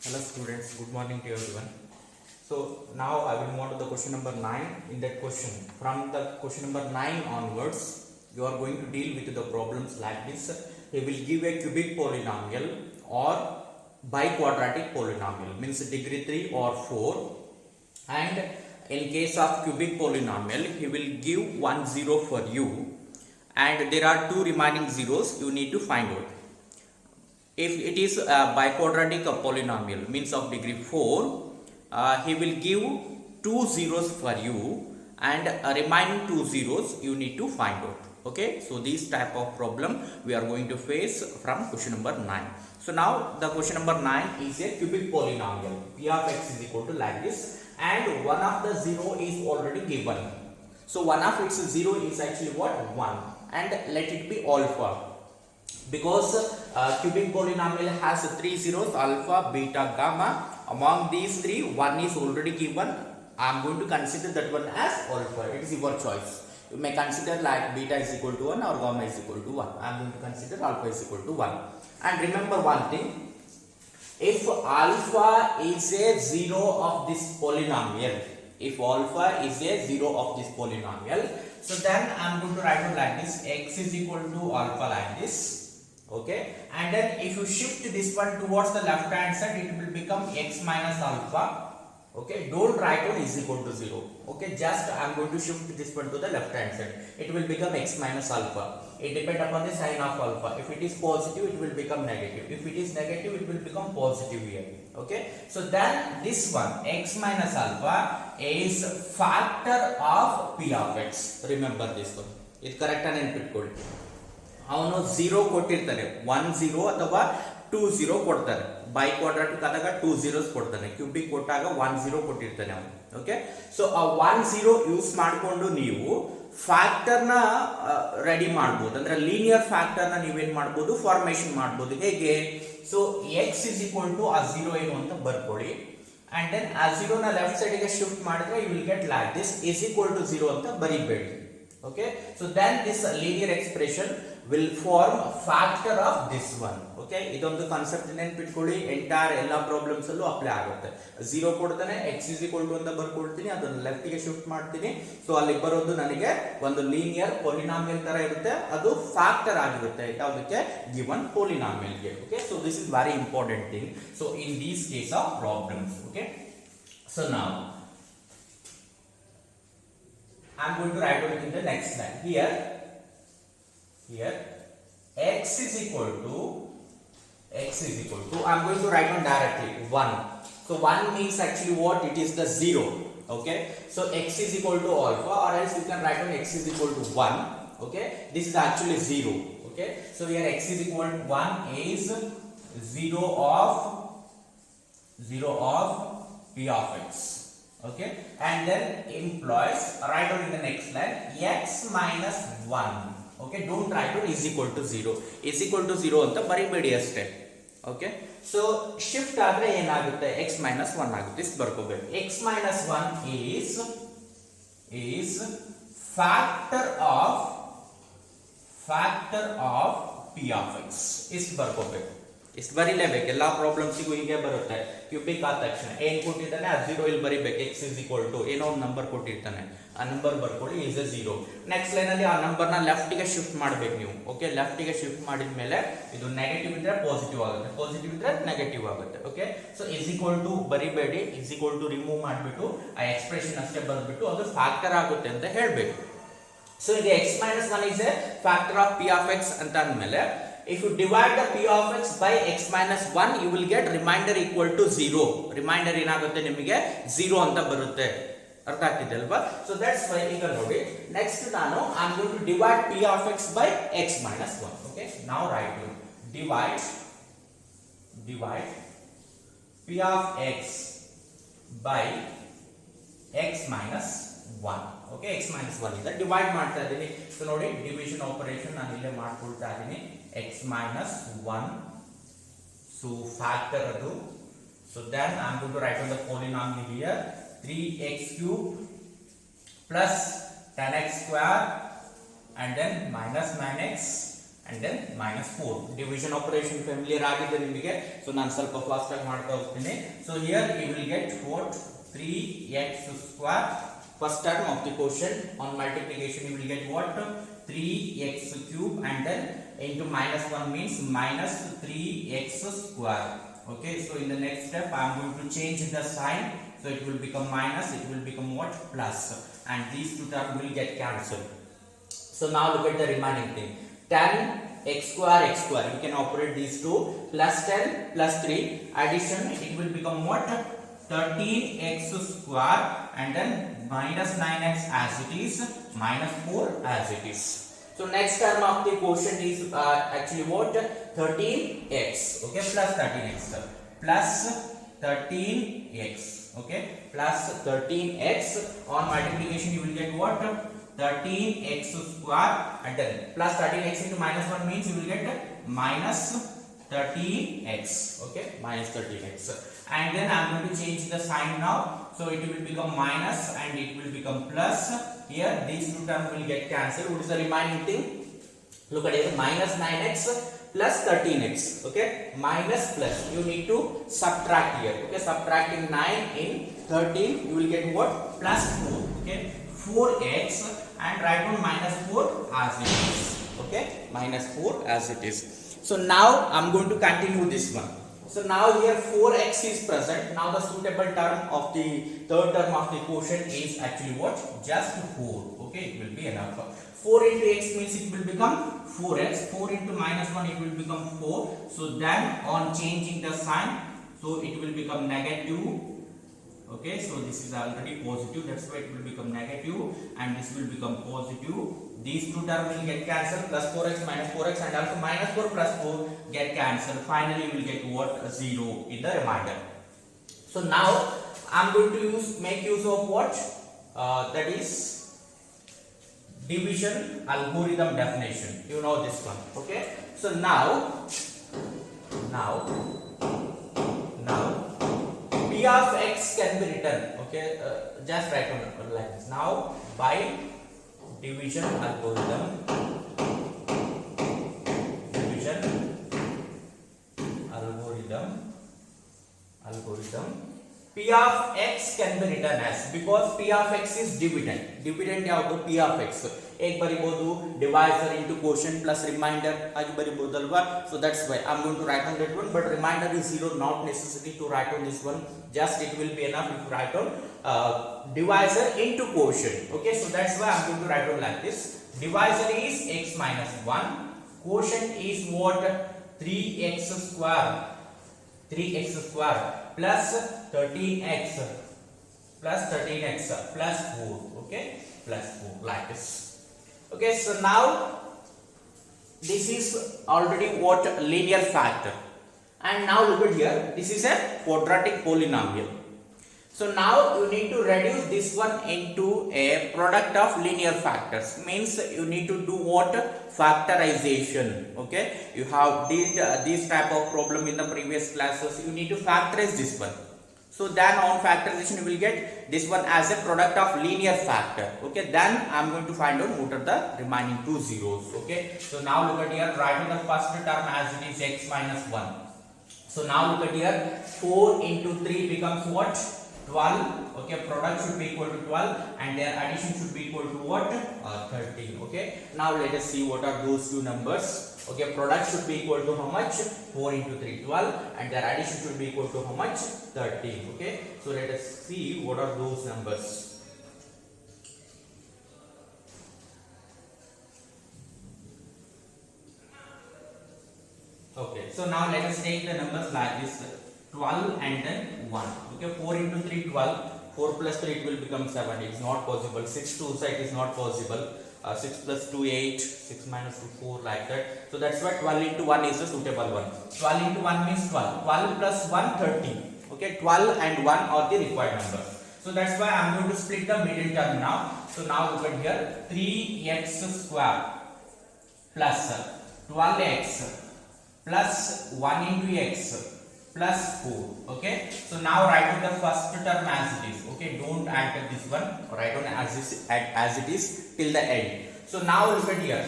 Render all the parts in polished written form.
Hello students, good morning to everyone. So now I will move on to the question number 9. In that question, from the question number 9 onwards, you are going to deal with the problems like this. He will give a cubic polynomial or biquadratic polynomial, means degree 3 or 4. And in case of cubic polynomial, he will give 1 0 for you, and there are two remaining zeros you need to find out. If it is a biquadratic polynomial, means of degree 4, he will give two zeros for you, and remaining two zeros you need to find out. Okay, so this type of problem we are going to face from question number 9. So now the question number 9 is a cubic polynomial. P of x is equal to like this, and one of the zero is already given. So one of its zero is actually what? 1, and let it be alpha, because cubic polynomial has three zeros, alpha, beta, gamma. Among these three, one is already given. I am going to consider that one as alpha. It is your choice. You may consider like beta is equal to 1 or gamma is equal to 1. I am going to consider alpha is equal to 1. And remember one thing, if alpha is a zero of this polynomial, if alpha is a zero of this polynomial, so then I am going to write it like this: x is equal to alpha like this. Okay, and then if you shift this one towards the left hand side, it will become x minus alpha. Okay, don't write on is equal to 0. Okay, just I am going to shift this one to the left hand side. It will become x minus alpha. It depends upon the sign of alpha. If it is positive, it will become negative. If it is negative, it will become positive here. Okay, so then this one x minus alpha is factor of p of x. Remember this one. It correct and input. ಅವನು zero ಕೊಟ್ಟಿರ್ತಾನೆ, 1 0 ಅಥವಾ 2 0 ಕೊಡ್ತಾರೆ. ಬೈಕ್ವಾಡ್ರಾಟಿಕ್ ಆದಾಗ 2 zeros ಕೊಡ್ತಾನೆ, cubic ಕೊಟ್ಟಾಗ 1 0 ಕೊಟ್ಟಿರ್ತಾನೆ ಅವನು. Okay, so ಆ 1 0 ಯೂಸ್ ಮಾಡಿಕೊಂಡು ನೀವು ಫ್ಯಾಕ್ಟರ್ ನ ರೆಡಿ ಮಾಡಬಹುದು, ಅಂದ್ರೆ ಲೀನಿಯರ್ ಫ್ಯಾಕ್ಟರ್ ನ ನೀವೇನ್ ಮಾಡಬಹುದು, ಫಾರ್ಮೇಶನ್ ಮಾಡಬಹುದು. ಹೇಗೆ? So x is equal to ಆ 0 ಏನು ಅಂತ ಬರ್ಕೊಳ್ಳಿ, ಅಂಡ್ ದೆನ್ ಆ 0 ನ ಲೆಫ್ಟ್ ಸೈಡ್ ಗೆ ಶಿಫ್ಟ್ ಮಾಡಿದ್ರೆ you will get like this, is equal to 0 ಅಂತ ಬರಿಬೇಡಿ. Okay, so then this linear expression will form factor of this one. Okay, ಇದೊಂದು ಕಾನ್ಸೆಪ್ಟ್ ನೆನಪಿಟ್ಕೊಳ್ಳಿ, ಎಂಟೈರ್ ಎಲ್ಲ ಪ್ರಾಬ್ಲಮ್ಸ್ ಅಲ್ಲೂ ಅಪ್ಲೈ ಆಗುತ್ತೆ. 0 ಕೊಡ್ತಾನೆ, x is equal to ಅಂತ ಬರ್ಕೊಳ್ತೀನಿ, ಅದನ್ನ ಲೆಫ್ಟ್ ಗೆ ಶಿಫ್ಟ್ ಮಾಡ್ತೀನಿ. ಸೊ ಅಲ್ಲಿ ಬರೋದು ನನಗೆ ಒಂದು ಲೀನಿಯರ್ ಪೊಲಿನಾಮಿಯಲ್ ತರ ಇರುತ್ತೆ, ಅದು ಫ್ಯಾಕ್ಟರ್ ಆಗಿರುತ್ತೆ ಯಾವುದಕ್ಕೆ? ಗಿವನ್ ಪೊಲಿನಾಮಿಯಲ್ ಗೆ. Okay, so this is very important thing. So in these case of problems, okay, so ನಾವು I am going to write it in the next line. Here x is equal to I am going to write on directly 1. So 1 means actually what? It is the 0. Okay, so x is equal to alpha, or else you can write on x is equal to 1. Okay, this is actually 0. Okay, so here x is equal to 1 is 0 of p of x. Okay, and then implies, write down in the next line, x minus 1. Okay, don't write down is equal to 0. Is equal to 0 ಅಂತ ಬರಿಬೇಡಿ ಅಷ್ಟೇ. Okay, so shift ಆದ್ರೆ ಏನಾಗುತ್ತೆ? x minus 1 ಆಗುತ್ತೆ, ಇಷ್ಟು ಬರ್ಕೋಬೇಕು. x minus 1 is factor of p of x. ಇಷ್ಟು ಬರ್ಕೋಬೇಕು, ಇಷ್ಟು ಬರೀಲೇಬೇಕು. ಎಲ್ಲಾ ಪ್ರಾಬ್ಲಮ್ಸಿಗೂ ಹೀಗೆ ಬರುತ್ತೆ. ಕ್ಯೂಬಿಕ್ ಆದ ತಕ್ಷಣ ಏನ್ ಕೊಟ್ಟಿದ್ದಾನೆ ಆ 0 ಇಲ್ಲಿ ಬರೀಬೇಕು. x is equal to ಏನೋ ಒಂದು ನಂಬರ್ ಕೊಟ್ಟಿರ್ತಾನೆ, ಆ ನಂಬರ್ ಬರ್ಕೊಳ್ಳಿ, is a 0. ನೆಕ್ಸ್ಟ್ ಲೈನ್ ಅಲ್ಲಿ ಆ ನಂಬರ್ ನ ಲೆಫ್ಟ್ ಗೆ ಶಿಫ್ಟ್ ಮಾಡಬೇಕು ನೀವು. ಓಕೆ, ಲೆಫ್ಟ್ ಗೆ ಶಿಫ್ಟ್ ಮಾಡಿದ ಮೇಲೆ ಇದು ನೆಗೆಟಿವ್ ಇದ್ರೆ ಪಾಸಿಟಿವ್ ಆಗುತ್ತೆ, ಪಾಸಿಟಿವ್ ಇದ್ರೆ ನೆಗೆಟಿವ್ ಆಗುತ್ತೆ. Okay, so is equal to ಬರಿಬೇಡಿ, is equal to remove ಮಾಡಿಬಿಟ್ಟು ಆ ಎಕ್ಸ್ಪ್ರೆಷನ್ ಅಷ್ಟೇ ಬರೆದ್ಬಿಟ್ಟು ಅದು ಫ್ಯಾಕ್ಟರ್ ಆಗುತ್ತೆ ಅಂತ ಹೇಳಬೇಕು. ಸೊ ಈಗ x minus 1 is a factor of p of x ಅಂತ ಅಂದಮೇಲೆ, if you divide the p of x by x minus 1, you will get remainder equal to 0. remainder ಏನಾಗುತ್ತೆ ನಿಮಗೆ? 0 ಅಂತ ಬರುತ್ತೆ. ಅರ್ಥ ಆಗ್ತಿದೆ ಅಲ್ವಾ? ಸೊ ದಟ್ಸ್ ವೈ ಈಗ ನೋಡಿ, ನೆಕ್ಸ್ಟ್ ನಾನು I am going to divide p of x by x minus 1. Okay, now write you divide p of x by x minus 1. Okay, x minus 1 ಇಂದ ಡಿವೈಡ್ ಮಾಡ್ತಾ ಇದ್ದೀನಿ. ಸೊ ನೋಡಿ, division operation ನಾನು ಇಲ್ಲೇ ಮಾಡ್ಕೊಳ್ತಾ ಇದ್ದೀನಿ. x minus 1, so factor adu. So then I am going to write on the polynomial here, 3x cube plus 10x square and then minus 9x and then minus 4. Division operation familiar ಆಗಿದೆ ನಿಮಗೆ, so ನಾನು ಸ್ವಲ್ಪ fast ಆಗಿ ಮಾಡ್ತಾ ಹೋಗ್ತೀನಿ. So here you will get what 3x square. First term of the quotient on multiplication you will get what 3x cube and then into minus 1 means minus 3x square. Okay, so in the next step I am going to change the sign, so it will become minus, it will become what plus, and these two terms will get cancelled. So now look at the remaining thing. 10 x square, you can operate these two, plus 10 plus 3 addition, it will become what 13x square and then minus 9x as it is, minus 4 as it is. So next term of the quotient is actually what 13x, okay, plus 13x plus 13x, okay, plus 13x. On multiplication you will get what 13x square and then plus 13x into minus 1 means you will get minus 13x, okay, minus 13x. And then I am going to change the sign now, so it will become minus and it will become plus. Here these two terms will get cancelled. What is the remaining thing? Look at it, minus 9x plus 13x, okay, minus plus, you need to subtract here, okay, subtracting 9 in 13 you will get what plus 4, okay, 4x, and write down minus 4 as it is, okay, minus 4 as it is. So now I am going to continue this one. So now here 4x is present. Now the suitable term of the third term of the quotient is actually what? Just 4. Okay, it will be enough. 4 into x means it will become 4x. 4 into minus 1 it will become 4. So then on changing the sign, so it will become negative. Okay, so this is already positive, that's why it will become negative, and this will become positive. These two terms will get cancelled, plus 4x minus 4x, and also minus 4 plus 4 get cancelled. Finally, you will get what 0 in the remainder. So now I am going to make use of what that is division algorithm definition. You know this one, okay? So now p of x can be written, okay, just write on like this. Now by division algorithm p of x can be written as, because p of x is dividend ಯಾವುದು p of x ಹೇಗೆ ಬರಿಬಹುದು, divisor into quotient plus remainder ಆಗಿ ಬರಿಬಹುದಲ್ವಾ. So that's why I'm going to write on that one, but remainder is 0, not necessary to write on this one, just it will be enough if you write on divisor into quotient. Okay, so that's why I'm going to write on like this. Divisor is x minus 1, quotient is what 3x square plus 13x plus 4, okay, plus 4 like this. Okay, so now this is already what linear factor, and now look at here, this is a quadratic polynomial. So now you need to reduce this one into a product of linear factors, means you need to do what factorization. Okay, you have did this type of problem in the previous classes, you need to factorize this one. So then on factorization you will get this one as a product of linear factor. Okay, then I am going to find out what are the remaining two zeros. Okay, so now look at here, write the first term as it is x minus 1. So now look at here, 4 into 3 becomes what 12. Okay, product should be equal to 12 and their addition should be equal to what 13. Okay, now let us see what are those two numbers. Okay, product should be equal to how much 4 into 3 12, and their addition should be equal to how much 13. Okay, so let us see what are those numbers. Okay, so now let us take the numbers like this, 12 and then 1. Okay, 4 into 3 12, 4 plus 3 it will become 7, it is not possible. 6 to side is not possible. 6 plus 2 8, 6 minus 2 4, like that. So that's why 12 into 1 is a suitable one. 12 into 1 means 12, 12 plus 1 13. Okay, 12 and 1 are the required numbers. So that's why I am going to split the middle term now. So now look at here, 3x square plus 12x plus 1 into x plus 4. Okay, so now write down the first term as it is. Okay, don't add this one, write down as it is till the end. So now look at here,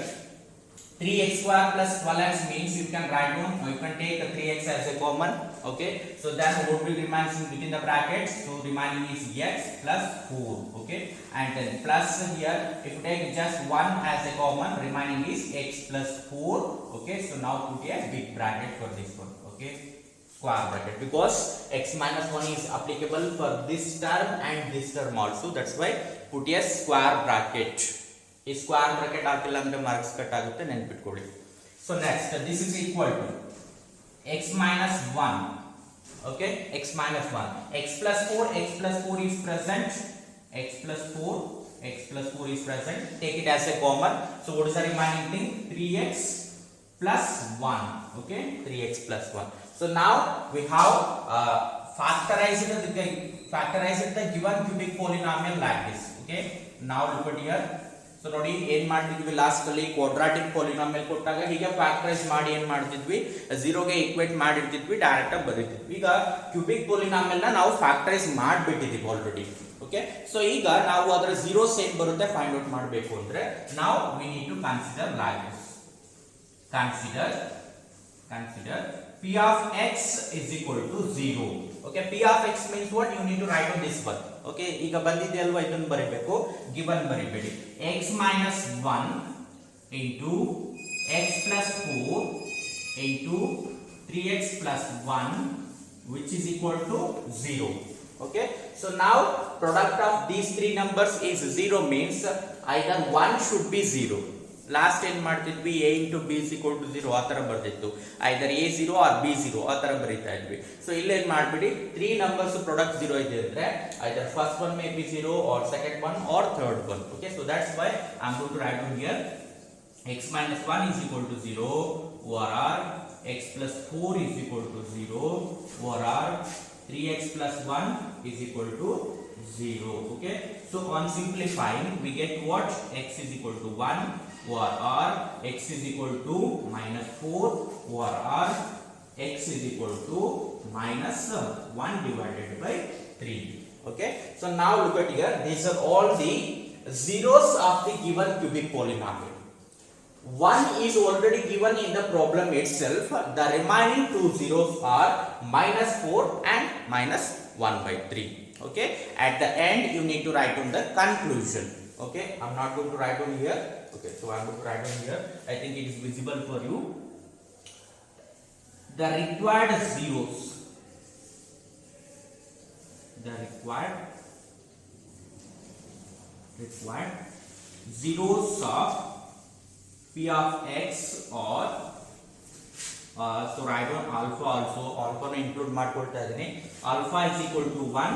3x square plus 12x means you can write down, you can take the 3x as a common. Okay, so then what will remain within the brackets? So remaining is x plus 4. Okay, and then plus here, if you take just 1 as a common, remaining is x plus 4. Okay, so now put a big bracket for this one. Okay, square bracket, because x minus 1 is applicable for this term and this term also. That's why put a square bracket. ಈ square bracket ಹಾಕಿಲ್ಲ ಅಂದ್ರೆ marks cut ಆಗುತ್ತೆ, ನೆನಪಿಟ್ಕೊಳ್ಳಿ. So next this is equal to x minus 1. Okay, x minus 1, x plus 4 is present, x plus 4 is present. Take it as a common. So what is the remaining thing? 3x plus 1. Okay, 3x plus 1. So now we have factorized the given cubic polynomial like this. Okay, now look at here. So ನೋಡಿ ಏನ್ ಮಾಡ್ತಿದ್ವಿ, last ಅಲ್ಲಿ quadratic polynomial ಕೊಟ್ಟಾಗ ಹೀಗೆ factorise ಮಾಡಿ ಏನ್ ಮಾಡ್ತಿದ್ವಿ, 0 ಗೆ ಈಕ್ವೇಟ್ ಮಾಡಿರ್ತಿದ್ವಿ, ಡೈರೆಕ್ಟ್ ಆಗಿ ಬರೀತಿದ್ವಿ. ಈಗ ಕ್ಯೂಬಿಕ್ ಪಾಲಿನಾಮಿಯಲ್ ನ ನಾವು ಫ್ಯಾಕ್ಟರೈಸ್ ಮಾಡಿಬಿಟ್ಟಿದೀವಿ ಆಲ್ರೆಡಿ. ಓಕೆ, ಸೊ ಈಗ ನಾವು ಅದರ ಝೀರೋಸ್ ಏನ್ ಬರುತ್ತೆ ಫೈಂಡ್ ಔಟ್ ಮಾಡಬೇಕು ಅಂದ್ರೆ ನಾವು we need to consider like this. Consider p of x is equal to 0. Okay, p of x means what? You need to write on this one. Okay, ಈಗ ಬಂದಿದೆ ಅಲ್ವಾ, ಇದನ್ನು ಬರೀಬೇಕು, given ಬರೀಬೇಡಿ. x minus 1 into x plus 4 into 3x plus 1 which is equal to 0. Okay, so now product of these three numbers is 0 means either 1 should be 0. Last ಏನ್ ಮಾಡ್ತಿದ್ವಿ, a into b is equal to 0 ಆ ತರ ಬರ್ತಿತ್ತು, either a 0 or b 0 ಆ ತರ ಬರೀತಾ ಇದ್ವಿ. So ಇಲ್ಲೇನ್ ಮಾಡ್ಬಿಡಿ, 3 ನಂಬರ್ಸ್ ಪ್ರಾಡಕ್ಟ್ 0 ಇದೆ ಅಂದ್ರೆ either first one may be 0 or second one or third one. Okay, so that's why I'm going to write down here x minus 1 is equal to 0 or x plus 4 is equal to 0 or 3x plus 1 is equal to 0. Okay, so on simplifying we get what? X is equal to 1 or x is equal to minus 4 or x is equal to minus 1 divided by 3. Okay, so now look at here, these are all the zeros of the given cubic polynomial. 1 is already given in the problem itself. The remaining two zeros are minus 4 and minus 1 by 3. Okay, at the end you need to write down the conclusion. Okay, I'm not going to write down here. Okay, so I'm going to write down here. I think it is visible for you. The required zeros, zeros of p of x or so write down alpha also. Alpha na include ಮಾಡ್ಕೊಳ್ತಾ ಇದೀನಿ. Alpha is equal to 1,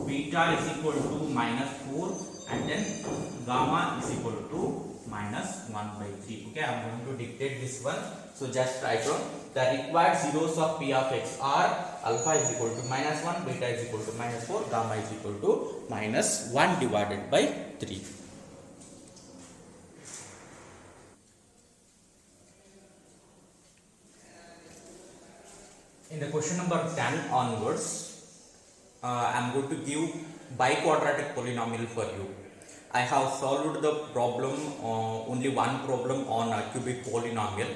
beta is equal to minus 4 and then gamma is equal to minus 1 by 3. Okay, I'm going to dictate this one. So just write down the required zeros of p of x are alpha is equal to minus 1, beta is equal to minus 4, gamma is equal to minus 1 divided by 3. In the question number 10 onwards, I am going to give biquadratic polynomial for you. I have solved the problem, only one problem on a cubic polynomial.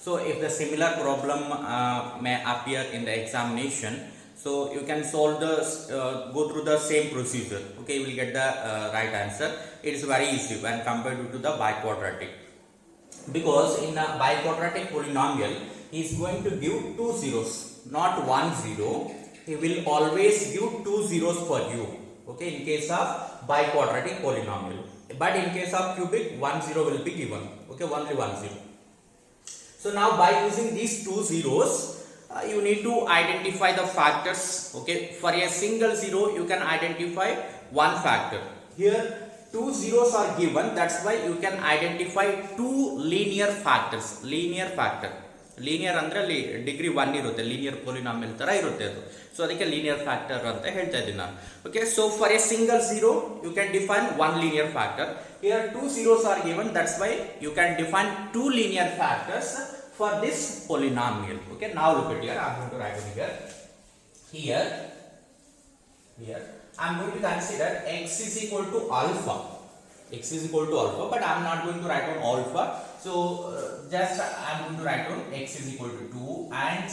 So if the similar problem may appear in the examination, so you can solve the go through the same procedure. Okay, you will get the right answer. It is very easy when compared to the biquadratic, because in a biquadratic polynomial he is going to give two zeros, not one zero. He will always give two zeros for you. Okay, in case of biquadratic polynomial, but in case of cubic, 1 0 will be given. Okay, only 1 0. So now by using these two zeros, you need to identify the factors. Okay, for a single zero you can identify one factor. Here two zeros are given, that's why you can identify two linear factors. Linear ಅಂದ್ರೆ ಅಲ್ಲಿ degree 1 ಇರುತ್ತೆ, linear polynomial ತರ ಇರುತ್ತೆ ಅದು. So ಅದಕ್ಕೆ linear factor ಅಂತ ಹೇಳ್ತಾ ಇದ್ದೀನಿ ನಾನು. Okay, so for a single zero you can define one linear factor. Here two zeros are given, that's why you can define two linear factors for this polynomial. Okay, ನಾವು look at here. I am going to write it here. I am going to consider x is equal to alpha. But I am not going to write on alpha. So just I am going to write down x is equal to 2 and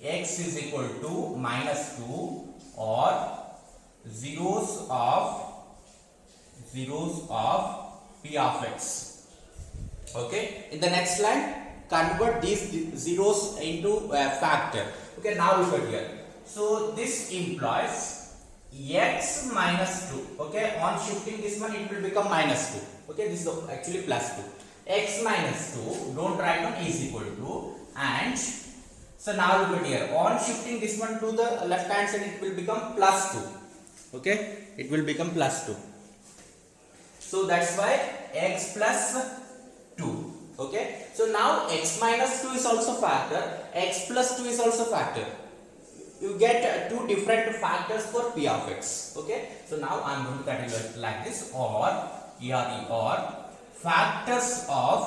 x is equal to minus 2 or zeros of p of x. Okay, in the next line convert these zeros into a factor. Okay, now look at here. So this implies x minus 2. Okay, on shifting this one it will become minus 2. Okay, this is actually plus 2. X minus 2, don't write down, is equal to, and so now look at here, on shifting this one to the left hand side it will become plus 2. Okay, it will become plus 2. So that's why x plus 2. Okay, so now x minus 2 is also factor, x plus 2 is also factor. You get two different factors for p of x. Okay, so now I am going to categorize like this, or factors of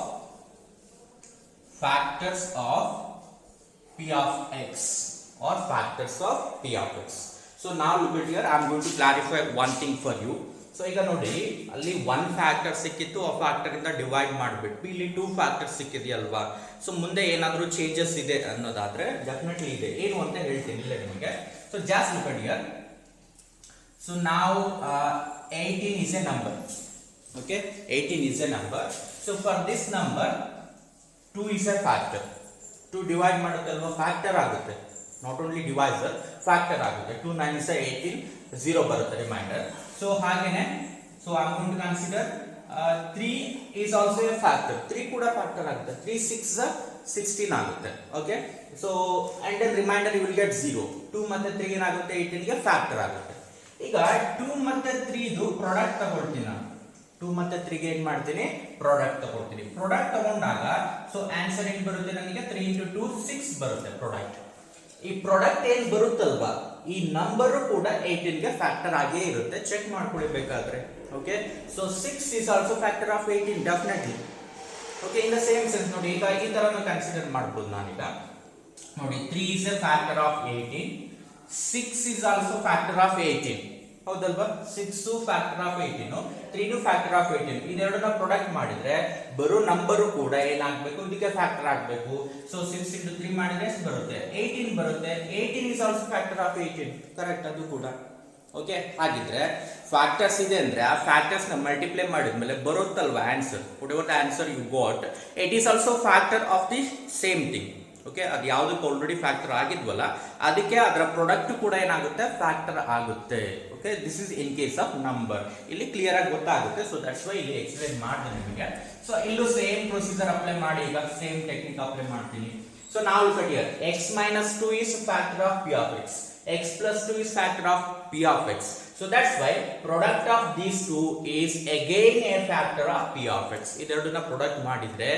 p of x, or factors of p of x. So now look at here, I am going to clarify one thing for you. So ಈಗ ನೋಡಿ, ಅಲ್ಲಿ one factor ಸಿಕ್ಕಿತ್ತು, ಆ factor ಇಂದ divide ಮಾಡಿಬಿಟ್ಟು ಇಲ್ಲಿ two factor ಸಿಕ್ಕಿದೆಯಲ್ವಾ. So ಮುಂದೆ ಏನಾದರೂ ಚೇಂಜಸ್ ಇದೆ ಅನ್ನೋದಾದ್ರೆ ಡೆಫಿನೆಟ್ಲಿ ಇದೆ, ಏನು ಅಂತ ಹೇಳ್ತೀನಿ ಇಲ್ಲ ನಿಮಗೆ. So ಜಾಸ್ಟ್ look at here. So ನಾವು 18 is a number. Okay, 18 is a number. So for this number 2 is a factor. 2 divide ಮಾಡೋದಲ್ವಾ ಫ್ಯಾಕ್ಟರ್ ಆಗುತ್ತೆ, ನಾಟ್ ಓನ್ಲಿ ಡಿವೈಸರ್, ಫ್ಯಾಕ್ಟರ್ ಆಗುತ್ತೆ. 2 9 is 18, 0 ಬರುತ್ತೆ ರಿಮೈಂಡರ್. ಸೊ ಹಾಗೇನೆ, so I am going to consider 3 is also a factor. 3 ಕೂಡ factor ಆಗುತ್ತೆ. 3 6 16 ಆಗುತ್ತೆ. Okay, so and then remainder you will get 0. 2 ಮತ್ತೆ 3 ಏನಾಗುತ್ತೆ, 18 ಗೆ ಫ್ಯಾಕ್ಟರ್ ಆಗುತ್ತೆ. ಈಗ 2 ಮತ್ತೆ 3 ಇದು ಪ್ರಾಡಕ್ಟ್ ತಗೊಳ್ತೀನಿ ನಾನು. 2 ಮತ್ತೆ 3 ಗೆ ಏನ್ ಮಾಡ್ತೀನಿ, ಪ್ರಾಡಕ್ಟ್ ತಗೊಳ್ತೀನಿ. ಪ್ರಾಡಕ್ಟ್ ತಗೊಂಡಾಗ ಸೊ ಆನ್ಸರ್ ಏನ್ ಬರುತ್ತೆ ನನಗೆ, 3 into 2 6 ಬರುತ್ತೆ ಪ್ರಾಡಕ್ಟ್. ಈ ಪ್ರಾಡಕ್ಟ್ ಏನ್ ಬರುತ್ತಲ್ವಾ, ಈ ನಂಬರ್ ಕೂಡ 18 ಗೆ ಫ್ಯಾಕ್ಟರ್ ಆಗೇ ಇರುತ್ತೆ, ಚೆಕ್ ಮಾಡ್ಕೊಳ್ಬೇಕಾದ್ರೆ. Okay, so 6 is also factor of 18 definitely. Okay, in the same sense ನೋಡಿ, ಈಗ ಈ ತರನು ಕನ್ಸಿಡರ್ ಮಾಡಬಹುದು ನಾನೀಗ. ನೋಡಿ, 3 is a factor of 18, 6 is also factor of 18. ಹೌದಲ್ವಾ, 6 ಫ್ಯಾಕ್ಟರ್ ಆಫ್ 18, 3 ಫ್ಯಾಕ್ಟರ್ ಆಫ್ 18. ಇದೆರಡನ್ನ ಪ್ರಾಡಕ್ಟ್ ಮಾಡಿದ್ರೆ ಬರೋ ನಂಬರ್ ಕೂಡ ಏನಾಗಬೇಕು, ಇದಕ್ಕೆ ಫ್ಯಾಕ್ಟರ್ ಆಗಬೇಕು. ಸೊ 6 into 3 ಮಾಡಿದ್ರೆ ಎಷ್ಟು ಬರುತ್ತೆ, 18 ಬರುತ್ತೆ. 18 is also factor of 18. Correct, ಅದು ಕೂಡ. ಓಕೆ, ಹಾಗಿದ್ರೆ ಫ್ಯಾಕ್ಟರ್ಸ್ ಇದೆ ಅಂದ್ರೆ ಆ ಫ್ಯಾಕ್ಟರ್ಸ್ ನ ಮಲ್ಟಿಪ್ಲೈ ಮಾಡಿದ್ಮೇಲೆ ಬರುತ್ತಲ್ವಾ answer, what answer you got, it is also factor of the same thing. Okay, ಅದು ಯಾವುದಕ್ಕೆ ಆಲ್ರೆಡಿ ಫ್ಯಾಕ್ಟರ್ ಆಗಿದ್ವಲ್ಲ ಅದಕ್ಕೆ ಅದರ ಪ್ರಾಡಕ್ಟ್ ಕೂಡ ಏನಾಗುತ್ತೆ, ಫ್ಯಾಕ್ಟರ್ ಆಗುತ್ತೆ. Okay, this is in case of number. ಇಲ್ಲಿ ಕ್ಲಿಯರ್ ಆಗಿ ಗೊತ್ತಾಗುತ್ತೆ. ಸೊ ದಟ್ಸ್ ವೈ ಇಲ್ಲಿ ಎಕ್ಸ್ಪ್ಲೈನ್ ಮಾಡಿದೆ ನಿಮಗೆ. ಸೊ ಇಲ್ಲೂ ಸೇಮ್ ಪ್ರೊಸೀಜರ್ ಅಪ್ಲೈ ಮಾಡಿ, ಈಗ ಸೇಮ್ ಟೆಕ್ನಿಕ್ ಅಪ್ಲೈ ಮಾಡ್ತೀನಿ. ಸೊ ನಾವು look at here, x minus 2 is factor of p of x, x plus 2 is factor of p of x. So that's why product of these two is again a factor of p of x. ಇದೆರಡನ್ನ product ಮಾಡಿದ್ರೆ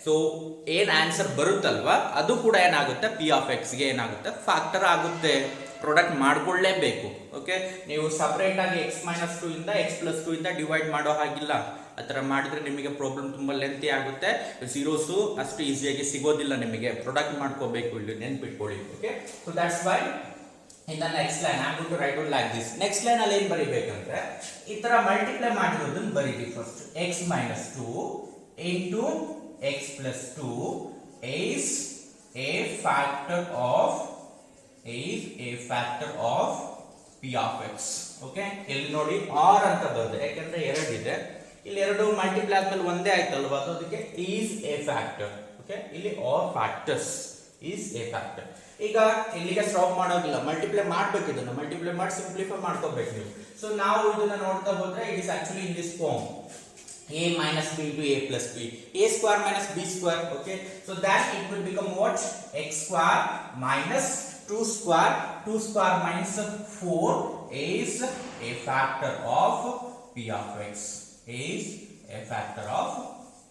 so ಏನ್ answer ಬರುತ್ತಲ್ವಾ ಅದು ಕೂಡ ಏನಾಗುತ್ತೆ, p of x ಗೆ ಏನಾಗುತ್ತೆ, factor ಆಗುತ್ತೆ. ಪ್ರಾಡಕ್ಟ್ ಮಾಡ್ಕೊಳ್ಳೇಬೇಕು. ಓಕೆ, ನೀವು ಸಪರೇಟ್ ಆಗಿ x minus 2 ಇಂದ x plus 2 ಇಂದ ಡಿವೈಡ್ ಮಾಡೋ ಹಾಗಿಲ್ಲ. ಆ ಥರ ಮಾಡಿದ್ರೆ ನಿಮಗೆ ಪ್ರಾಬ್ಲಮ್ ತುಂಬಾ ಲೆಂತಿ ಆಗುತ್ತೆ, ಝೀರೋಸು ಅಷ್ಟು ಈಸಿಯಾಗಿ ಸಿಗೋದಿಲ್ಲ ನಿಮಗೆ. ಪ್ರಾಡಕ್ಟ್ ಮಾಡ್ಕೋಬೇಕು, ಇಲ್ಲಿ ನೆನ್ಪಿಟ್ಕೊಳ್ಳಿ. Okay, so that's why in the next line I am going to write it like this. next line ಅಲ್ಲಿ ಏನು ಬರಿಬೇಕಂದ್ರೆ ಈ ತರ ಮಲ್ಟಿಪ್ಲೈ ಮಾಡಿರೋದನ್ನ ಬರೀರಿ. First x minus 2 into x plus 2 is a factor of p of x. Okay, ಇಲ್ಲಿ ನೋಡಿ r ಅಂತ ಬಂದಿದೆ, ಯಾಕಂದ್ರೆ ಎರಡು ಇದೆ. ಇಲ್ಲಿ ಎರಡು ಮಲ್ಟಿಪ್ಲೈ ಆದ್ಮೇಲೆ ಒಂದೇ ಆಯ್ತಲ್ವಾ, ಅದಕ್ಕೆ ಈಸ್ ಎ ಫ್ಯಾಕ್ಟರ್. ಓಕೆ, ಇಲ್ಲಿ our factors is a factor. ಈಗ ಇಲ್ಲಿಗೆ ಸ್ಟಾಪ್ ಮಾಡೋದಿಲ್ಲ, ಮಲ್ಟಿಪ್ಲೈ ಮಾಡ್ಬೇಕು. ಇದನ್ನ ಮಲ್ಟಿಪ್ಲೈ ಮಾಡಿ ಸಿಂಪ್ಲಿಫೈ ಮಾಡ್ಕೋಬೇಕು ನೀವು. ಸೊ ನಾವು ಇದನ್ನ ನೋಡ್ತಾ ಹೋದ್ರೆ it is actually in this form, a minus b into a plus b, a square minus b square. Okay, so that it will become what, x square minus 2 square, 2 square minus 4 is a factor of p of x, is a factor of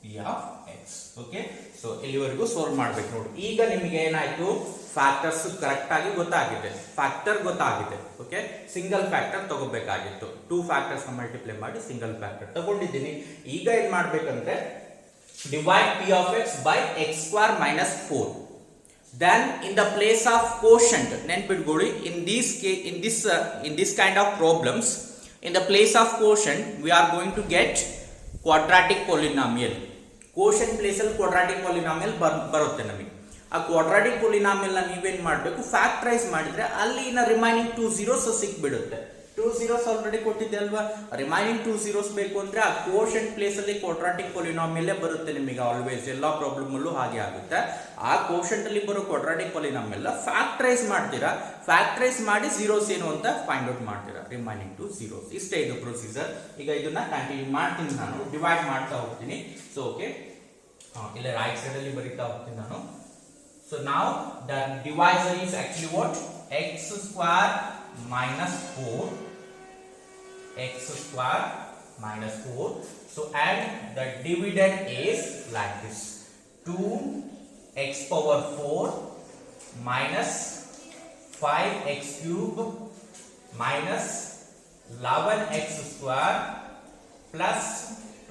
p of x. Okay, so ಇಲ್ಲಿವರೆಗೂ solve ಮಾಡಬೇಕು ನೋಡಿ. ಈಗ ನಿಮಗೆ ಏನಾಯ್ತು, factors correct ಆಗಿ ಗೊತ್ತಾಗಿದೆ, factor ಗೊತ್ತಾಗಿದೆ. Okay, single factor ತಗೋಬೇಕಾಗಿತ್ತು, 2 ಫ್ಯಾಕ್ಟರ್ಸ್ ಮಲ್ಟಿಪ್ಲೈ ಮಾಡಿ ಸಿಂಗಲ್ ಫ್ಯಾಕ್ಟರ್ ತಗೊಂಡಿದ್ದೀನಿ. ಈಗ ಏನ್ ಮಾಡ್ಬೇಕಂದ್ರೆ divide p of x by x square minus 4. then in the place of quotient, ನೆನ್ಪಿಟ್ಕೊಳ್ಳಿ, in this kind of problems, in the place of quotient we are going to get quadratic polynomial. Question place ಅಲ್ಲಿ quadratic polynomial ಬರುತ್ತೆ ನಮಗೆ. ಆ quadratic polynomial ನ ನೀವೇನ್ ಮಾಡಬೇಕು, factorise ಮಾಡಿದ್ರೆ ಅಲ್ಲಿ ರಿಮೈನಿಂಗ್ 2 zeros ಸಿಕ್ಬಿಡುತ್ತೆ. 2 zeros ಆಲ್ರೆಡಿ ಕೊಟ್ಟಿದ್ದೆ ಅಲ್ವಾ, ರಿಮೈನಿಂಗ್ 2 zeros ಬೇಕು ಅಂದ್ರೆ ಆ ಕೋಶನ್ ಪ್ಲೇಸ್ ಅಲ್ಲಿ ಕ್ವಾಡ್ರಾಟಿಕ್ ಪಾಲಿನಾಮಿಯಲ್ ಬರುತ್ತೆ ನಿಮಗೆ. ಆಲ್ವೇಸ್ ಎಲ್ಲಾ ಪ್ರಾಬ್ಲಮ್ ಅಲ್ಲೂ ಹಾಗೆ ಆಗುತ್ತೆ. ಆ ಕೋಶನ್ ಅಲ್ಲಿ ಬರೋ ಕ್ವಾಡ್ರಾಟಿಕ್ ಪಾಲಿನಾಮಿಯಲ್ ಫ್ಯಾಕ್ಟರೈಸ್ ಮಾಡ್ತೀರಾ, ಫ್ಯಾಕ್ಟರೈಸ್ ಮಾಡಿ zeros ಏನು ಅಂತ ಫೈಂಡ್ ಔಟ್ ಮಾಡ್ತೀರಾ, ರಿಮೈನಿಂಗ್ 2 zeros. ಇಷ್ಟೇ ಇದು ಪ್ರೊಸೀಜರ್. ಈಗ ಇದನ್ನ ಕಂಟಿನ್ಯೂ ಮಾಡ್ತೀನಿ ನಾನು, ಡಿವೈಡ್ ಮಾಡ್ತಾ ಹೋಗ್ತೀನಿ. ಸೊ ಓಕೆ, ಇಲ್ಲ ರೈಟ್ ಸೈಡ್ ಅಲ್ಲಿ ಬರೀತಾ ಹೋಗ್ತೀನಿ ನಾನು. So now the divisor is actually what? X square minus 4. X square minus 4. So and the dividend is like this: 2x power 4 minus 5x cube minus 11x square plus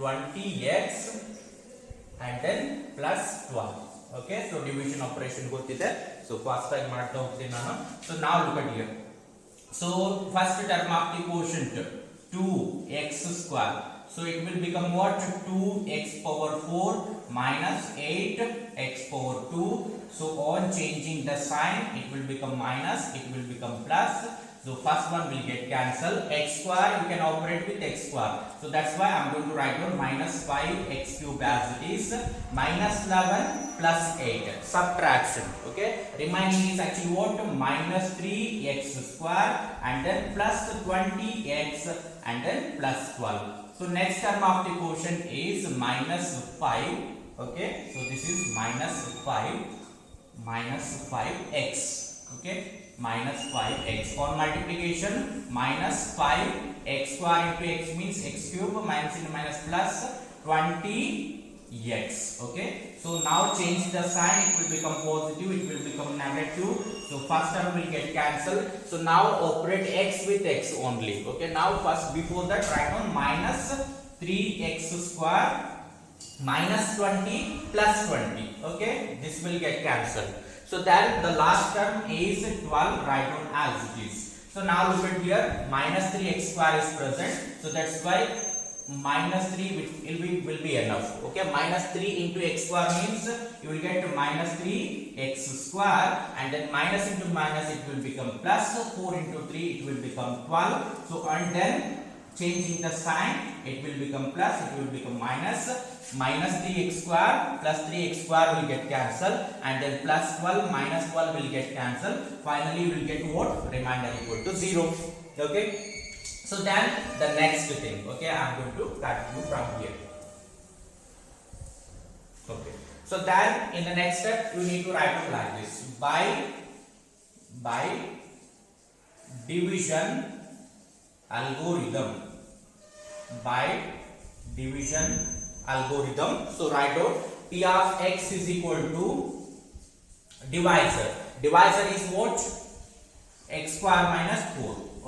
20x and then plus 12. Okay, so division operation ಗೊತ್ತಿದೆ. So fast ಆಗಿ ಮಾಡ್ತಾ ಹೋಗ್ತೀನಿ ನಾನು. So now look at here. So first term of the quotient 2x square. So it will become what? 2x power 4 minus 8x power 2. So on changing the sign, it will become minus, it will become plus. So first one will get cancelled. X square you can operate with x square. So that's why I'm going to write down minus 5x cube as it is, minus 11 plus 8. Subtraction. Okay. Remaining is actually what? Minus 3x square and then plus 20x and then plus 12. So next term of the quotient is minus 5. Okay. So this is minus 5x. Okay. Minus 5x. On multiplication, minus 5x square into x means x cube, minus into minus plus 20x. Okay. So now change the sign, it will become positive, it will become negative. So first term will get cancelled. So now operate x with x only. Okay. Now first before that write down minus 3x square minus 20 plus 20. Okay. This will get cancelled. So that the last term is 12, write down as it is. So now look at here, minus 3x square is present. So that's why minus 3 will be enough. Okay, minus 3 into x square means you will get minus 3x square and then minus into minus it will become plus. So 4 into 3 it will become 12. So and then changing the sign, it will become plus, it will become minus. Minus 3x square plus 3x square will get cancelled and then plus 12 minus 12 will get cancelled. Finally you will get what? Remainder equal to 0. Okay. So then the next thing, okay, I am going to continue from here. Okay. So then in the next step you need to write it like this: by division algorithm. By division algorithm. So write out P of x is equal to divisor. Divisor is what? X square minus 4.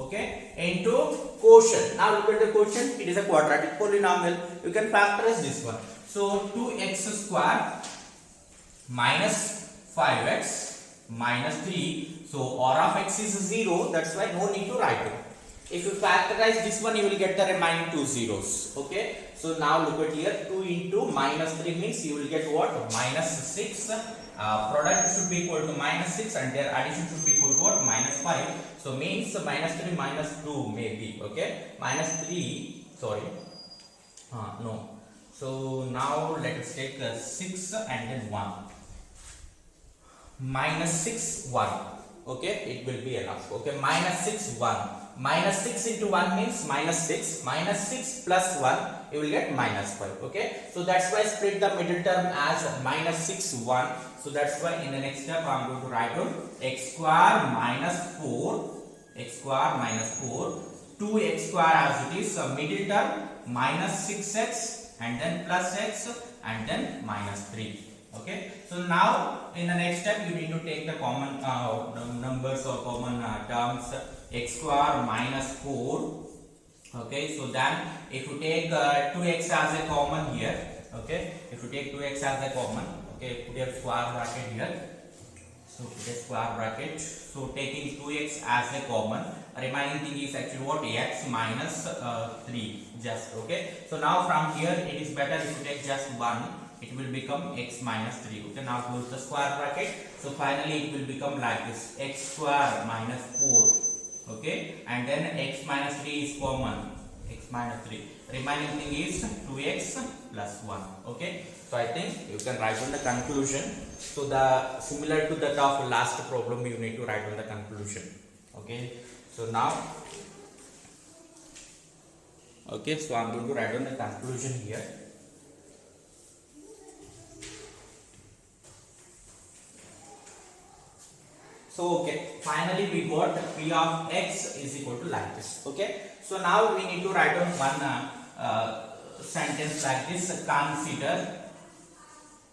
Okay. Into quotient. Now look at the quotient. It is a quadratic polynomial. You can factorize this one. So 2x square minus 5x minus 3. So r of x is 0. That's why no need to write it. If you factorize this one, you will get the remaining 2 zeros. Okay. So now look at here, 2 into minus 3 means you will get what? Minus 6. Product should be equal to minus 6 and their addition should be equal to what? Minus 5. So means minus 3 minus 2 maybe. Okay. Minus 3, sorry. No. So now let us take 6 and then 1. Minus 6, 1. Okay. It will be enough. Okay. Minus 6, 1. Minus 6 into 1 means minus 6. Minus 6 plus 1, you will get minus 5. Okay. So that's why split the middle term as minus 6, 1. So that's why in the next step I am going to write down x square minus 4. X square minus 4. 2x square as it is. So middle term minus 6x and then plus x and then minus 3. Okay. So now in the next step you need to take the common numbers or common terms. X square minus 4. Okay. So then if you take 2x as a common here. Okay. If you take 2x as a common. Okay. Put your square bracket here. So put a square bracket. So taking 2x as a common. Remaining thing is actually what? X minus 3. Just. Okay. So now from here it is better if you take just 1. it will become x minus 3. Okay, now close the square bracket. So finally it will become like this, x square minus 4. Okay, and then x minus 3 is common, x minus 3. Remaining thing is 2x plus 1. Okay, so I think you can write on the conclusion. So the similar to that of last problem, you need to write on the conclusion. Okay, so now, okay, so I'm going to write on the conclusion here. So okay, finally we got p of x is equal to like this. Okay, so now we need to write on one sentence like this.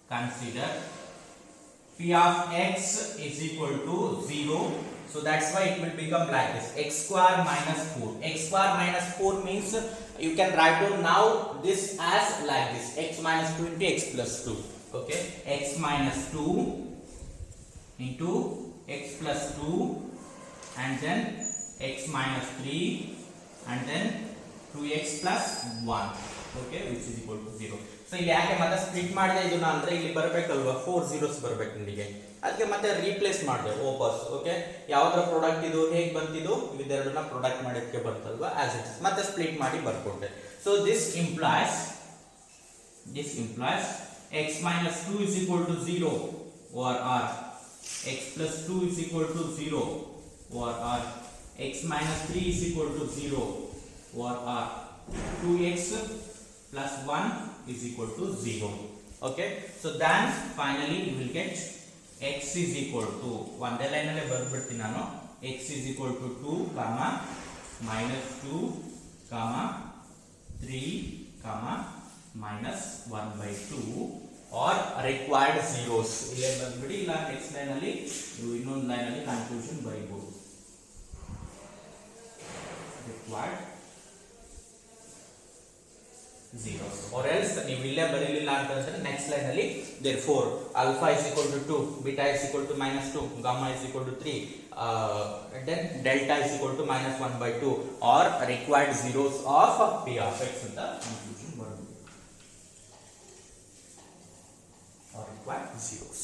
Consider p of x is equal to 0. So that's why it will become like this, x square minus 4. X square minus 4 means you can write down now this as like this, x minus 2 into x plus 2. Okay, x minus 2 into x plus 2 and then x minus 3 and then 2x plus 1. Okay, which is equal to 0. So ಇಲ್ಲಿ ಯಾಕೆ ಮತ್ತೆ split ಮಾಡಿದೆ ಇದನ್ನ ಅಂದ್ರೆ ಇಲ್ಲಿ ಬರಬೇಕಲ್ವಾ 4 zeros ಬರಬೇಕು ಇಲ್ಲಿಗೆ, ಅದಕ್ಕೆ ಮತ್ತೆ ರೀಪ್ಲೇಸ್ ಮಾಡಿದೆ ವಾಪಸ್. ಓಕೆ, ಯಾವ್ದರ ಪ್ರಾಡಕ್ಟ್ ಇದು ಹೇಗೆ ಬಂತಿದ್ದು, ಇದೆರಡನ್ನ ಪ್ರಾಡಕ್ಟ್ ಮಾಡೋದಕ್ಕೆ ಬಂತಲ್ವಾ ಆಸ್ ಇಟ್ ಇಸ್, ಮತ್ತೆ ಸ್ಪ್ಲಿಟ್ ಮಾಡಿ ಬರ್ಕೊಟ್ಟೆ. So this implies x minus 2 is equal to 0 or x plus 2 is equal to 0 or x minus 3 is equal to 0 or 2x plus 1 is equal to 0. Okay, so then finally you will get x is equal to one line alle barbiಡ್ತೀನಿ ನಾನು, x is equal to 2 comma minus 2 comma 3 comma minus 1 by 2 or required zeros. ಇಲ್ಲೇ ಬಂದ್ಬಿಡಿ, ಇಲ್ಲ next line ಅಲ್ಲಿ ನೀವು ಇನ್ನೊಂದು line ಅಲ್ಲಿ conclusion ಬರೀಬಹುದು, required zeros. or else ನೀವು ಇಲ್ಲೇ ಬರೀಲಿಲ್ಲ ಅಂತಂದ್ರೆ ನೆಕ್ಸ್ಟ್ ಲೈನ್ ಅಲ್ಲಿ therefore alpha is equal to 2, beta is equal to minus 2, gamma is equal to 3, and then delta is equal to minus 1 by 2 or required zeros of p of x ಅಂತ conclusion ಬರುತ್ತೆ, or required zeros.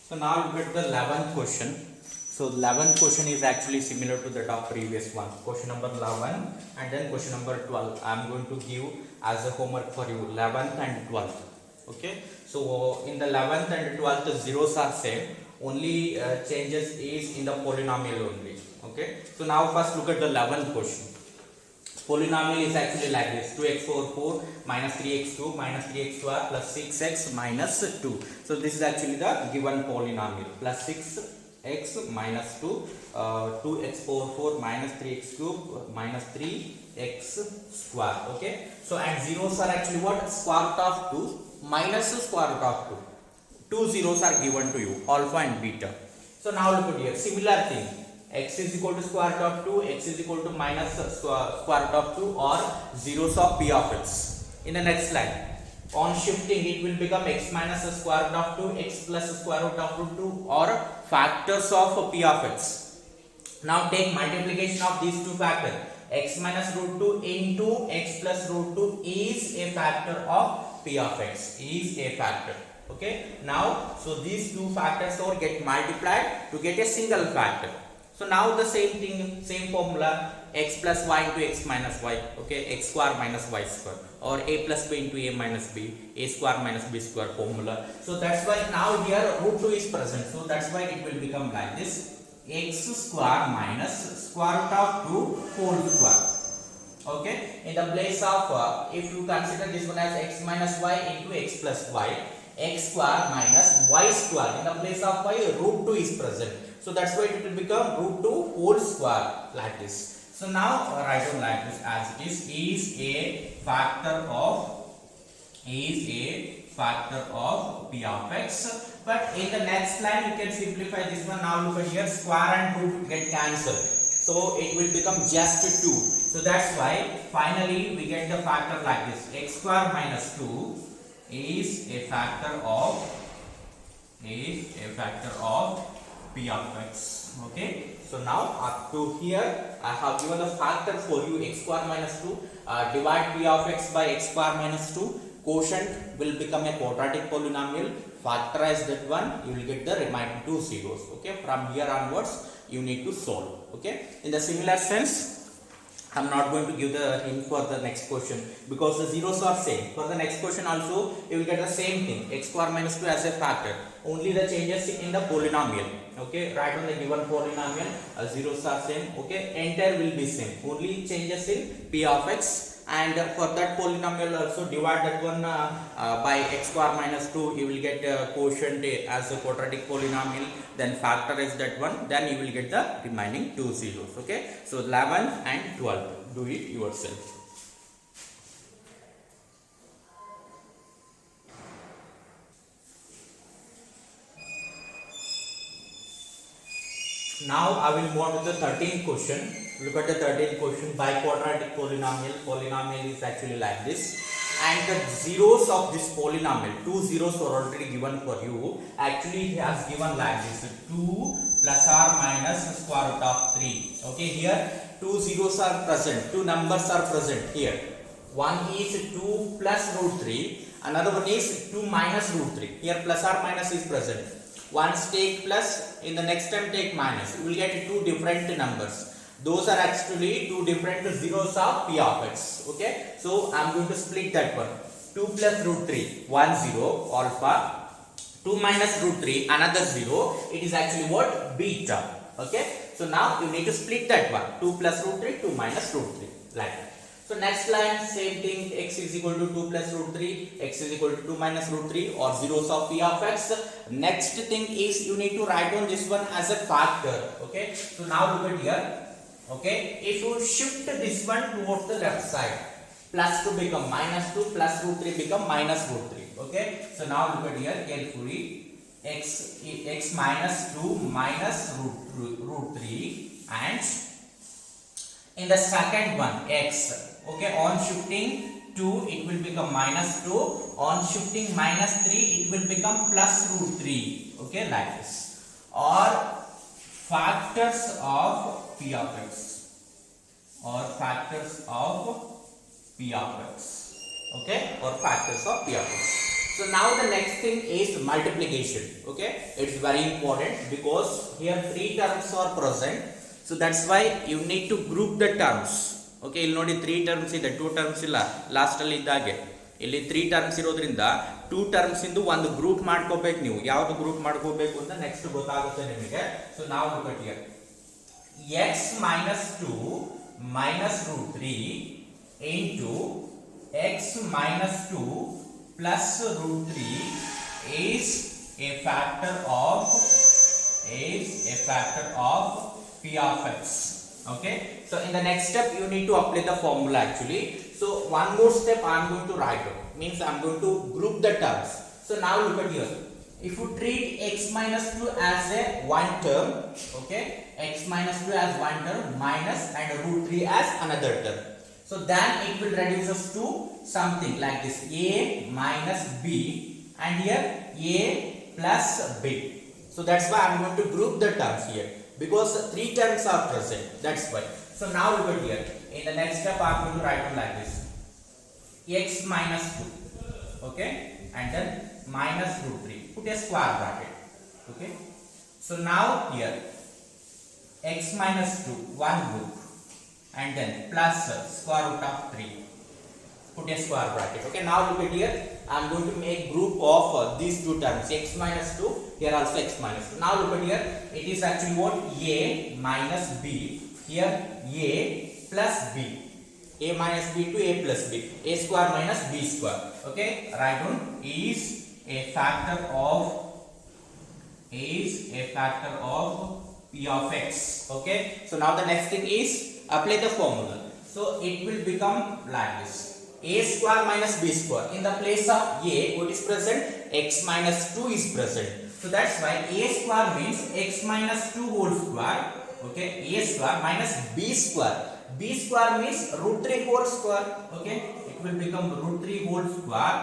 So now look at the 11th question. So 11th question is actually similar to that of previous one, question number 11 and then question number 12. I am going to give as a homework for you 11th and 12th. Okay, so in the 11th and 12th the zeros are same, only changes is in the polynomial only. Okay, so now first look at the 11th question. Polynomial is actually like this, 2x over 4 minus 3x cube minus 3x square plus 6x minus 2. So this is actually the given polynomial, plus 6x minus 2, 2x over 4 minus 3x cube minus 3x square. Okay, so and zeros are actually what, square root of 2 minus square root of 2. Two zeros are given to you, alpha and beta. So now look at here, similar thing, x is equal to square root of 2, x is equal to minus square root of 2 or zeros of p of x. In the next slide, on shifting it will become x minus square root of 2, x plus square root of root 2 or factors of p of x. Now take multiplication of these two factors, x minus root 2 into x plus root 2 is a factor of p of x, is a factor. Okay, now so these two factors all get multiplied to get a single factor. So now the same thing, same formula, x plus y into x minus y. Okay, x square minus y square or a plus b into a minus b, a square minus b square formula. So that's why now here root 2 is present, so that's why it will become like this, x square minus square root of 2 whole square. Okay, in the place of if you consider this one as x minus y into x plus y, x square minus y square, in the place of y root 2 is present, so that's why it will become root 2 whole square like this. So now write down like this as it is a factor of p of x. But in the next line you can simplify this one. Now look at here, square and root get cancelled, so it will become just 2. So that's why finally we get the factor like this, x square minus 2 is a factor of p of x. Okay, So now up to here I have given the factor for you x square minus 2. Divide p of x by x square minus 2. Quotient will become a quadratic polynomial. Factorize that one, you will get the remaining two zeros. Okay, from here onwards you need to solve. Okay, in the similar sense, I'm not going to give the hint for the next question because the zeros are same. For the next question also you will get the same thing, x square minus 2 as a factor. Only the changes in the polynomial. Okay, write on the given polynomial, zeros are same. Okay, entire will be same. Only changes in p of x. And for that polynomial also divide that one by x square minus 2, you will get quotient as a quadratic polynomial, then factorize that one, then you will get the remaining two zeros. Okay, so 11 and 12, do it yourself. Now I will move on to the 13th question. Look at the 13th question. By quadratic polynomial. Polynomial is actually like this. And the zeros of this polynomial, two zeros are already given for you. Actually, he has given like this: 2 plus or minus square root of 3. Okay, here two zeros are present. Two numbers are present here. One is 2 plus root 3. Another one is 2 minus root 3. Here plus or minus is present. Once take plus, in the next time take minus. You will get two different numbers. Those are actually two different zeros of p of x. Okay, so I am going to split that one. 2 plus root 3, 1 0 alpha. 2 minus root 3, another 0. It is actually what? Beta. Okay, so now you need to split that one. 2 plus root 3, 2 minus root 3, like that. So next line, same thing, x is equal to 2 plus root 3, x is equal to 2 minus root 3, or zeros of p of x. Next thing is you need to write on this one as a factor. Okay, so now look at here. Okay, if you shift this one towards the left side, plus 2 become minus 2, plus root 3 become minus root 3. Okay, so now look at here carefully. X minus 2 minus root 3, and in the second one x. Okay, on shifting 2 it will become minus 2, on shifting minus 3 it will become plus root 3. Okay, like this. Or factors of p of x, or factors of p of x. Okay, or factors of p of x. So now the next thing is multiplication. Okay, it's very important because here three terms are present. So that's why you need to group the terms. Okay, ಇಲ್ಲಿ ನೋಡಿ 3 terms ಇದೆ, 2 terms ಇಲ್ಲ, last ಅಲ್ಲಿ ಇದ್ದಾಗೆ ಇಲ್ಲಿ 3 terms ಇರೋದ್ರಿಂದ 2 terms ಇಂದು ಒಂದು group ಮಾಡ್ಕೋಬೇಕು. ನೀವು ಯಾವುದು ಗ್ರೂಪ್ ಮಾಡ್ಕೋಬೇಕು ಅಂತ ನೆಕ್ಸ್ಟ್ ಗೊತ್ತಾಗುತ್ತೆ ನಿಮಗೆ. ಸೊ ನಾವು look at here, x minus 2 minus root 3 into x minus 2 plus root 3 is a factor of p of x. Okay, so in the next step you need to apply the formula actually. So one more step I am going to write out, means I am going to group the terms. So now look at here, if you treat x minus 2 as a one term, okay, x minus 2 as one term minus and root 3 as another term, so then it will reduce us to something like this, a minus b, and here a plus b. So that's why I am going to group the terms here, because three terms are present, that's why. So now look at here, in the next step I am going to write it like this, x minus 2, okay, and then minus root 3, put a square bracket. Okay, so now here x minus 2, one group, and then plus square root of 3, put a square bracket. Okay, now look at here, I am going to make group of these two terms, x minus 2, here also x minus 2. Now look at here, it is actually what? A minus b, here a plus b, a minus b to a plus b, a square minus b square. Okay, write down, is a factor of p of x. Okay, so now the next thing is apply the formula. So it will become like this, a square minus b square. In the place of a, what is present? X minus 2 is present. So that's why a square means x minus 2 whole square. Okay, a square minus b square. B square means root 3 whole square. Okay, it will become root 3 whole square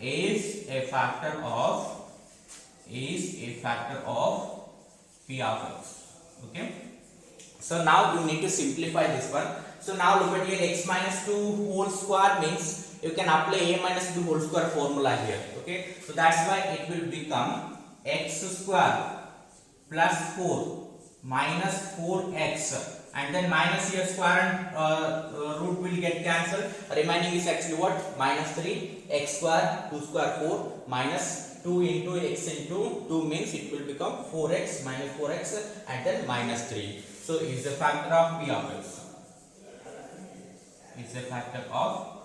is a factor of p of x. Okay, So now you need to simplify this one. So now look at here, x minus 2 whole square means you can apply a minus 2 whole square formula here. Okay, so that's why it will become x square plus 4 minus 4x, and then minus here square and root will get cancelled. Remaining is actually what? Minus 3 x square 2 square 4 minus 2 into x into 2 means it will become 4x minus 4x and then minus 3. So is a factor of p of x. Is a factor of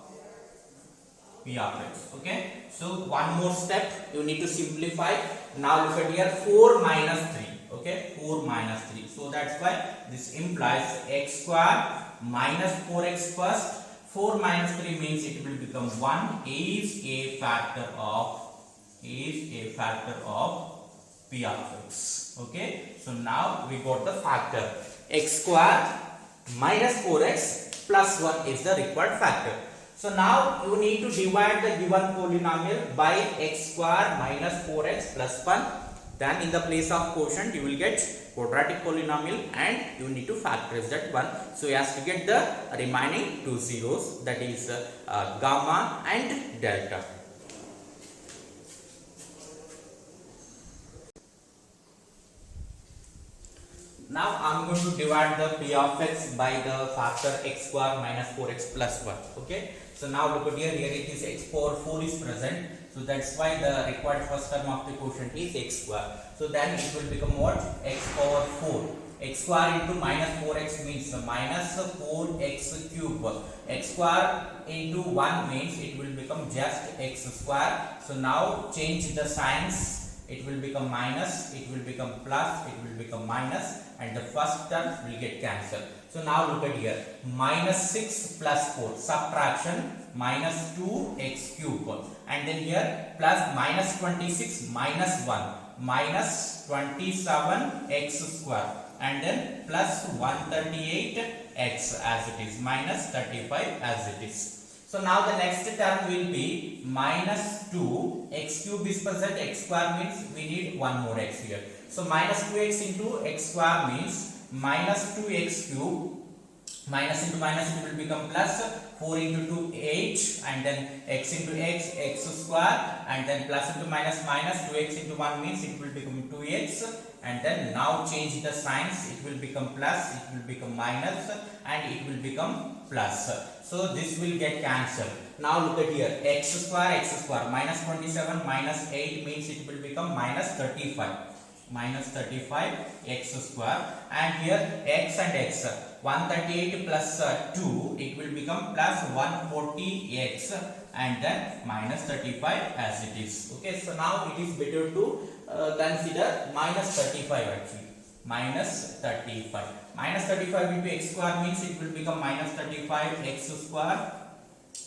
p of x. Okay. So one more step you need to simplify. Now look at here, 4 minus 3. Okay, 4 minus 3. So that's why this implies x square minus 4x first. 4 minus 3 means it will become 1 is a factor of p of x. Okay, so now we got the factor x square minus 4x plus 1 is the required factor. So now you need to divide the given polynomial by x square minus 4x plus 1. Then in the place of quotient you will get quadratic polynomial and you need to factorize that one. So you have to get the remaining two zeros, that is gamma and delta. Now I am going to divide the p of x by the factor x square minus 4x plus 1. Okay. So now look at here, it is x power 4 is present. So that's why the required first term of the quotient is x square. So then it will become what? X power 4. X square into minus 4x means minus 4x cube. X square into 1 means it will become just x square. So now change the signs. It will become minus, it will become plus, it will become minus, and the first term will get cancelled. So now look at here, minus 6 plus 4, subtraction, minus 2x cube, and then here plus minus 26 minus 1, minus 27x square, and then plus 138x as it is, minus 35 as it is. So now the next term will be minus 2, x cube is present, x square means we need one more x here. So minus 2x into x square means minus 2x cube, minus into minus it will become plus, 4 into 2 8, and then x into x square, and then plus into minus minus 2x into 1 means it will become 2x, and then now change the signs, it will become plus, it will become minus, and it will become plus. So this will get cancelled. Now look at here, x square minus 27 minus 8 means it will become minus 35, minus 35 x square, and here x and x, 138 plus 2 it will become plus 140x, and then minus 35 as it is. Okay, so now it is better to consider minus 35 actually, minus 35. Minus 35 into x square means it will become minus 35 x square.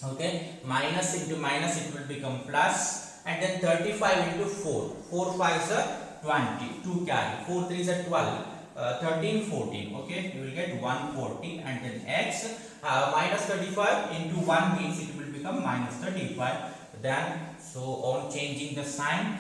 Okay, minus into minus it will become plus, and then 35 into 4, 4 5s are 20, 2 carry, 4 3s are 12, 13 14. Okay, you will get 140, and then x, minus 35 into 1 means it will become minus 35. Then so on changing the sign,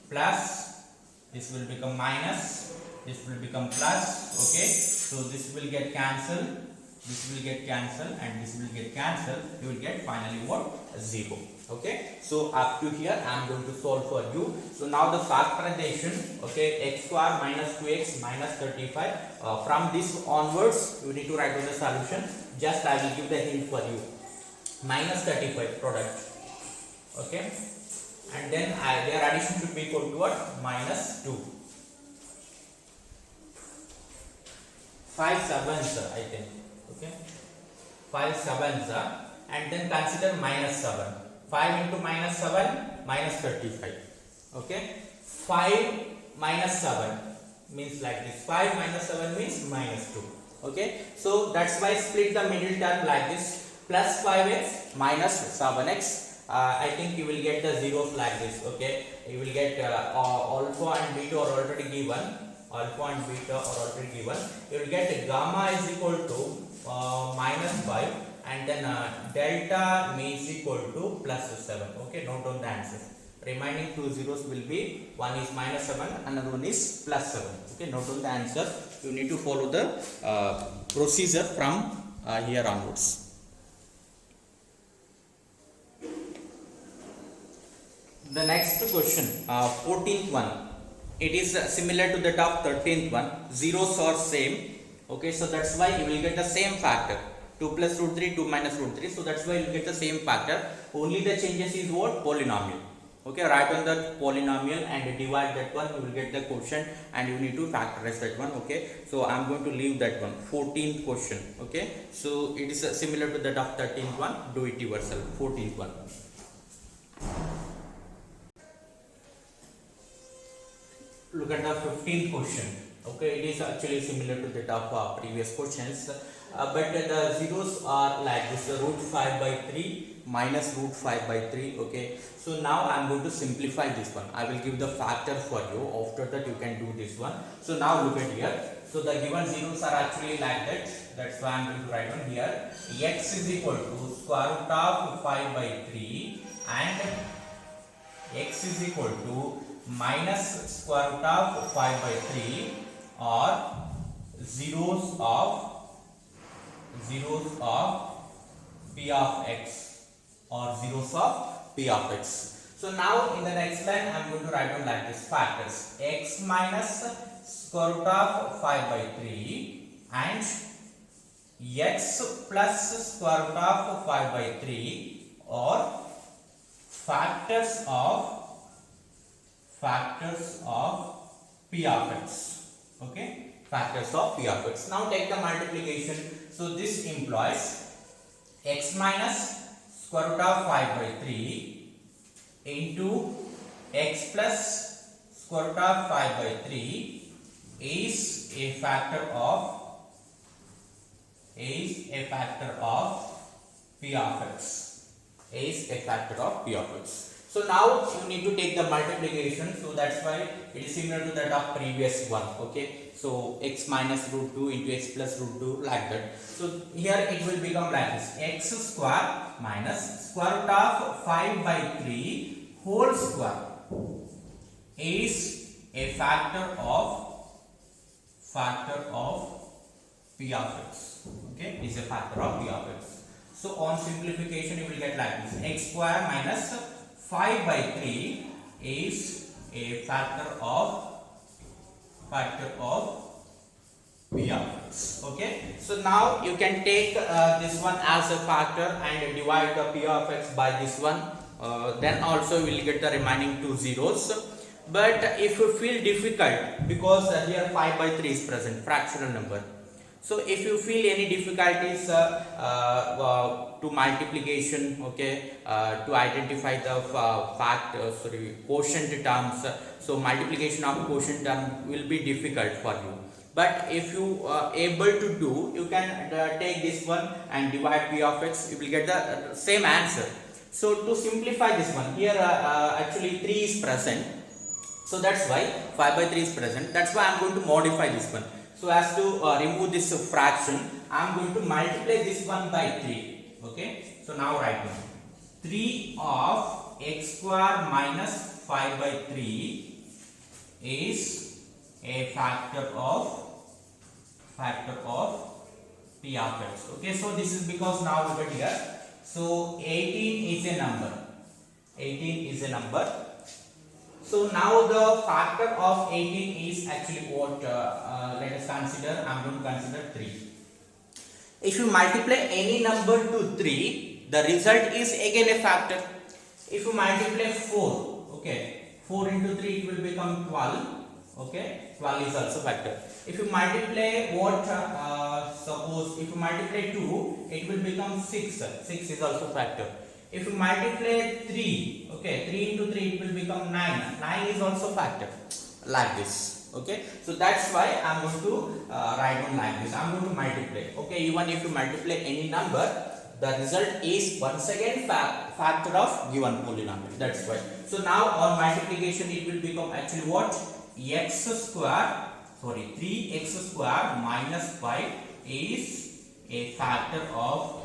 plus, this will become minus, this will become plus. Okay, so this will get cancelled, this will get cancelled, and this will get cancelled. You will get finally what? 0. Okay, so up to here I am going to solve for you. So now the factorization, okay, x square minus 2x minus 35, from this onwards you need to write down the solution. Just I will give the hint for you. Minus 35 product. Okay, and then their addition should be equal to what? Minus 2. 5 sevens, I think. Okay, 5 sevens, and then consider minus 7. 5 into minus 7, minus 35. Okay, 5 minus 7 means like this. 5 minus 7 means minus 2. Okay, so that's why split the middle term like this, plus 5x minus 7x. I think you will get the zeros like this. Okay, you will get alpha and beta are already given. Alpha and beta are already given. You will get gamma is equal to minus 5, and then delta is equal to plus 7. Okay, note down the answers. Remaining two zeros will be, one is minus 7, another one is plus 7. Okay, note down the answer. You need to follow the procedure from here onwards. The next question, 14th one, it is similar to that of 13th one. Zeros are same. Okay, so that's why you will get the same factor. 2 plus root 3, 2 minus root 3. So that's why you will get the same factor. Only the changes is what? Polynomial. Okay, write on that polynomial and divide that one. You will get the quotient and you need to factorize that one. Okay, so I am going to leave that one. 14th question. Okay, so it is similar to that of 13th one. Do it yourself. 14th one. Look at the 15th question. Okay, it is actually similar to that of previous questions, but the zeros are like this: root 5 by 3 minus root 5 by 3. Okay, so now I am going to simplify this one. I will give the factor for you. After that, you can do this one. So now look at here. So the given zeros are actually like that. That's why I am going to write on here. X is equal to square root of 5 by 3 and x is equal to minus square root of 5 by 3 or zeros of p of x or zeros of p of x. So now in the next line I am going to write down like this: factors x minus square root of 5 by 3 and x plus square root of 5 by 3 or factors of p of x. Okay, factors of p of x. Now take the multiplication. So this implies x minus square root of 5 by 3 into x plus square root of 5 by 3 is a factor of p of x. Is a factor of p of x. So now you need to take the multiplication. So that's why it is similar to that of previous one. Okay, so x minus root 2 into x plus root 2, like that. So here it will become like this: x square minus square root of 5 by 3 whole square is a factor of p of x. Okay, is a factor of p of x. So on simplification you will get like this: x square minus 5 by 3 is a factor of p of x. Okay, so now you can take this one as a factor and divide the p of x by this one. Then also you will get the remaining two zeros. But if you feel difficult, because here 5 by 3 is present, fractional number. So if you feel any difficulties to multiplication, okay, to identify the quotient terms, so multiplication of quotient term will be difficult for you. But if you are able to do, you can take this one and divide p of x, you will get the same answer. So to simplify this one, here actually 3 is present, so that's why 5 by 3 is present. That's why I am going to modify this one. So as to remove this fraction, I am going to multiply this one by 3. Okay, so now write down 3 of x square minus 5 by 3 is a factor of p of x. Okay, so this is because now look at here. So 18 is a number. 18 is a number. So now the factor of 18 is actually what? Let us consider. I am going to consider 3. If you multiply any number to 3, the result is again a factor. If you multiply 4, okay, 4 into 3 it will become 12. Okay, 12 is also factor. If you multiply what? Suppose if you multiply 2, it will become 6. 6 is also factor. If you multiply 3, okay, 3 into 3 it will become 9. 9 is also factor, like this. Okay, so that's why I am going to write down like this. I am going to multiply. Okay, even if you multiply any number, the result is once again factor of given polynomial. That's why. So now on multiplication it will become actually what? 3x square minus 5 is a factor of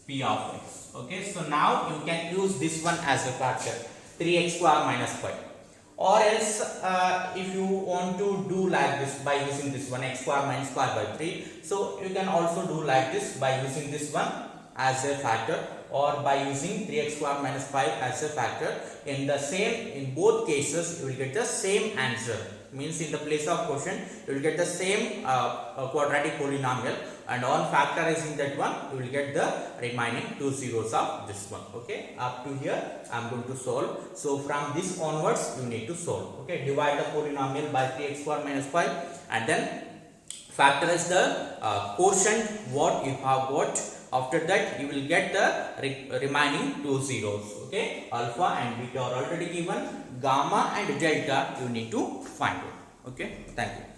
P of x. Okay, so now you can use this one as a factor, 3x square minus 5. Or else if you want to do like this by using this one, x square minus 5 by 3, so you can also do like this by using this one as a factor, or by using 3x square minus 5 as a factor. In the same, in both cases you will get the same answer, means in the place of quotient you will get the same quadratic polynomial, and on factorizing that one you will get the remaining two zeros of this one. Okay, up to here I am going to solve. So from this onwards you need to solve. Okay, divide the polynomial by 3x square minus 5 and then factorize the quotient what you have got. After that you will get the remaining two zeros. Okay, alpha and beta are already given, gamma and delta you need to find it. Okay, thank you.